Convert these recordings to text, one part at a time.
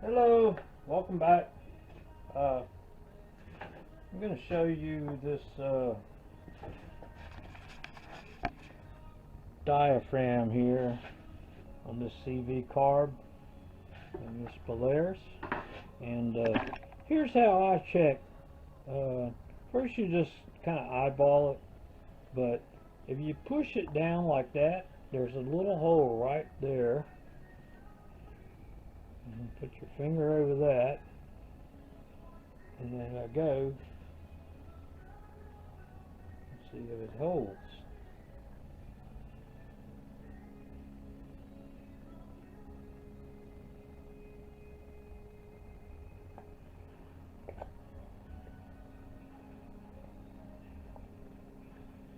Hello, welcome back. I'm going to show you this diaphragm here on this CV carb and this Polaris. And here's how I check. First you just kind of eyeball it, but if you push it down like that, there's a little hole right there. And put your finger over that, and then I go. Let's see if it holds.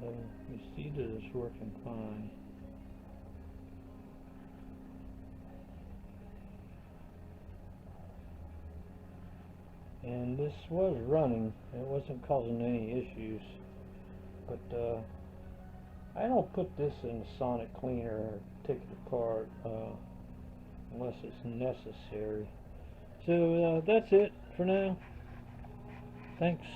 So you see that it's working fine. And this was running, it wasn't causing any issues, but I don't put this in the sonic cleaner or take it apart unless it's necessary. So that's it for now. Thanks.